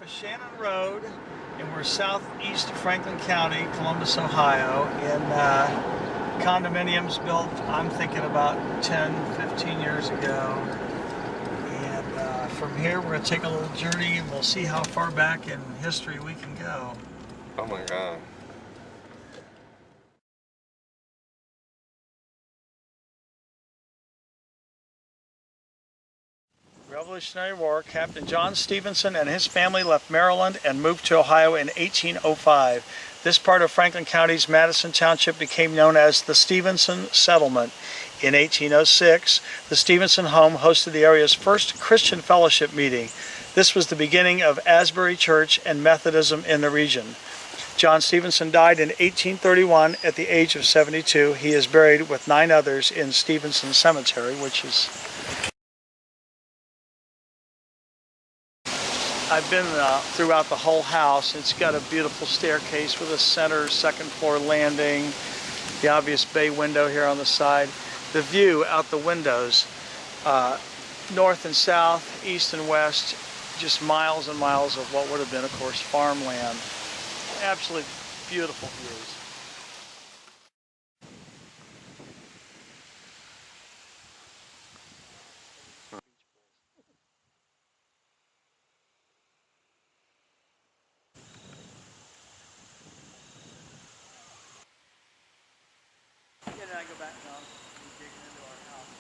Shannon Road, and we're southeast of Franklin County, Columbus, Ohio, in condominiums built, I'm thinking about 10, 15 years ago. And from here, we're going to take a little journey, and we'll see how far back in history we can go. Oh my God. Revolutionary War, Captain John Stevenson and his family left Maryland and moved to Ohio in 1805. This part of Franklin County's Madison Township became known as the Stevenson Settlement. In 1806, the Stevenson home hosted the area's first Christian fellowship meeting. This was the beginning of Asbury Church and Methodism in the region. John Stevenson died in 1831 at the age of 72. He is buried with 9 others in Stevenson Cemetery, which is... I've been throughout the whole house. It's got a beautiful staircase with a center second floor landing, the obvious bay window here on the side. The view out the windows, north and south, east and west, just miles and miles of what would have been, of course, farmland. Absolutely beautiful views. And I go back now and digging into our house.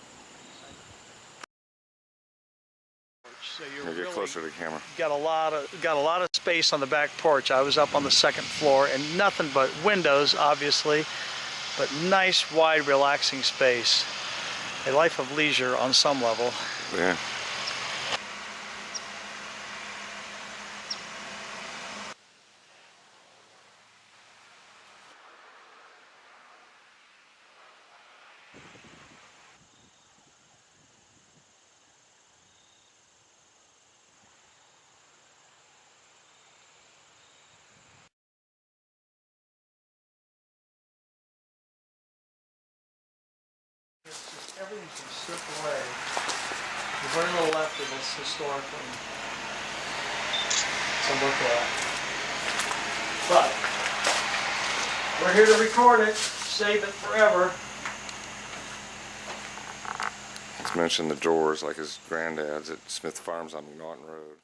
So you're Get really closer to the camera. got a lot of space on the back porch. I was up on the second floor and nothing but windows, obviously, but nice, wide, relaxing space. A life of leisure on some level. Yeah. It's just everything's been stripped away. There's very little left of this historically to look at. But we're here to record it, save it forever. Let's mention the doors like his granddad's at Smith Farms on Norton Road.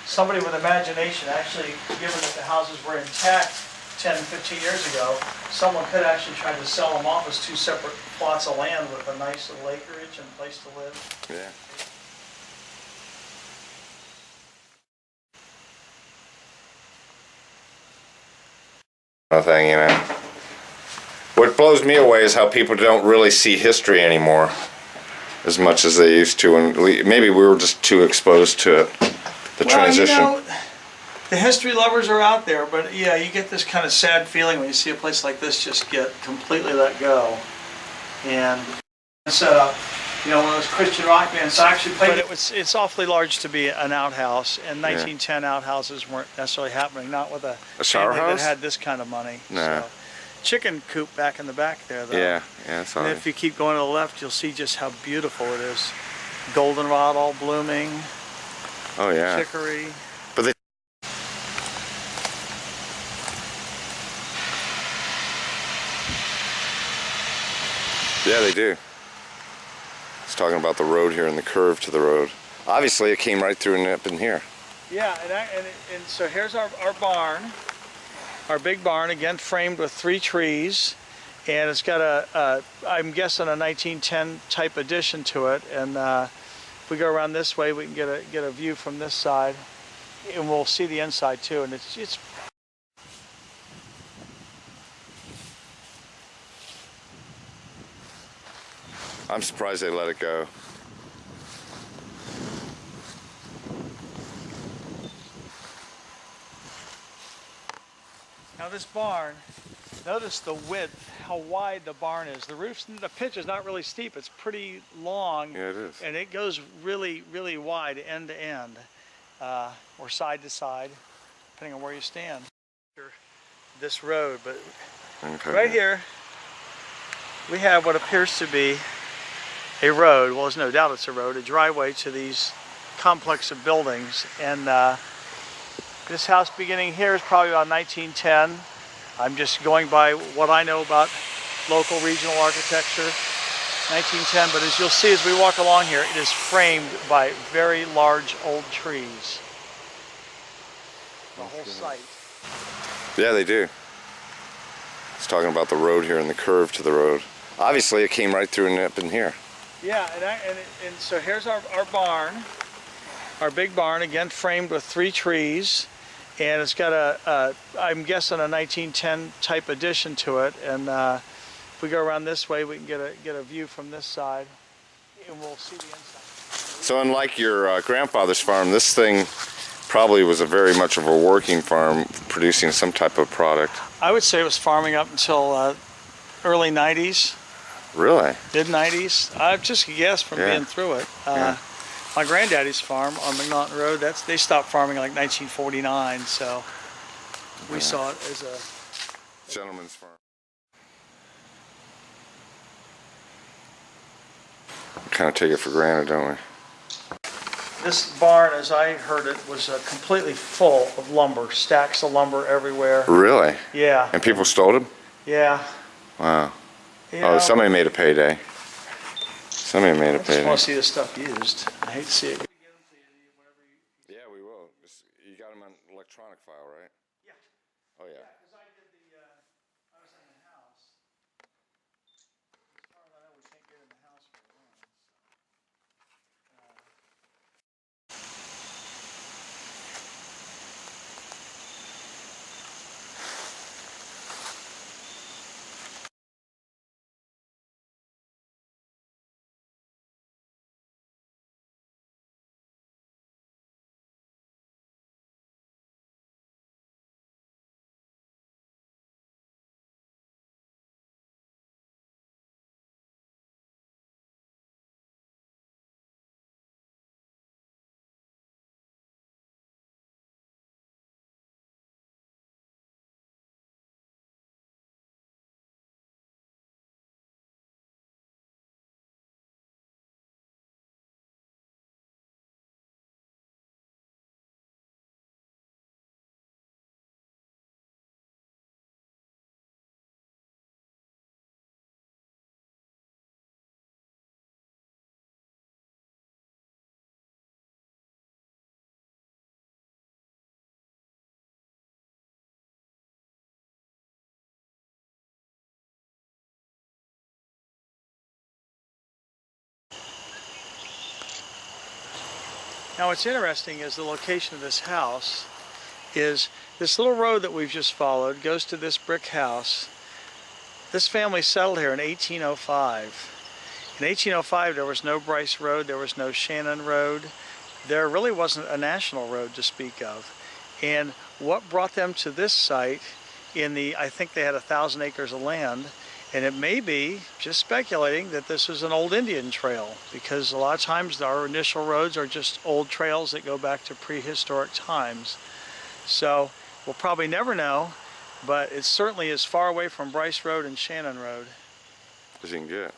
Somebody with imagination, actually, given that the houses were intact 10, 15 years ago, someone could actually try to sell them off as 2 separate plots of land with a nice little acreage and place to live. Yeah. Thing, you know. What blows me away is how people don't really see history anymore as much as they used to, and maybe we were just too exposed to it. The transition. You know, the history lovers are out there, but yeah, you get this kind of sad feeling when you see a place like this just get completely let go. And set up, you know, one of those Christian rock bands actually played. But it's awfully large to be an outhouse, and 1910 outhouses weren't necessarily happening. Not with a shower family house that had this kind of money. No. So, chicken coop back in the back there, though. Yeah, that's And if you keep going to the left, you'll see just how beautiful it is. Goldenrod all blooming. Oh yeah. Chicory. But they. Yeah, they do. It's talking about the road here and the curve to the road. Obviously, it came right through and up in here. Yeah, and so here's our barn, our big barn, again framed with 3 trees, and it's got a I'm guessing a 1910 type addition to it. And if we go around this way, we can get a view from this side, and we'll see the inside too. And it's I'm surprised they let it go. Now this barn, notice the width, how wide the barn is. The pitch is not really steep, it's pretty long. Yeah, it is. And it goes really, really wide end to end, or side to side, depending on where you stand. This road, but Okay. right here, we have what appears to be a road. Well, there's no doubt it's a road, a driveway to these complex of buildings. And This house beginning here is probably about 1910. I'm just going by what I know about local regional architecture. 1910, but as you'll see as we walk along here, it is framed by very large old trees. The whole site. Yeah, they do. It's talking about the road here and the curve to the road. Obviously, it came right through and up in here. Yeah, and so here's our barn, our big barn, again framed with 3 trees, and it's got I'm guessing a 1910 type addition to it. And if we go around this way, we can get a view from this side, and we'll see the inside. So unlike your grandfather's farm, this thing probably was a very much of a working farm, producing some type of product. I would say it was farming up until early 90s. Really? Mid 90s. I've just guessed from being through it. My granddaddy's farm on McNaughton Road, they stopped farming like 1949, so we saw it as a gentleman's farm. We kind of take it for granted, don't we? This barn, as I heard it, was completely full of lumber, stacks of lumber everywhere. Really? Yeah. And people stole them? Yeah. Wow. Yeah. Oh, somebody made a payday. Somebody made a I just payday. want to see this stuff used. I hate to see it. Yeah, we will. You got them on electronic file, right? Yeah. Oh, yeah. Because I did I was in the house. As far as I know, we can't get in the house for a while. Now what's interesting is the location of this house is this little road that we've just followed goes to this brick house. This family settled here in 1805. In 1805 there was no Bryce Road, there was no Shannon Road. There really wasn't a national road to speak of. And what brought them to this site I think they had 1,000 acres of land, and it may be, just speculating, that this is an old Indian trail, because a lot of times our initial roads are just old trails that go back to prehistoric times. So we'll probably never know, but it's certainly as far away from Bryce Road and Shannon Road as you can get.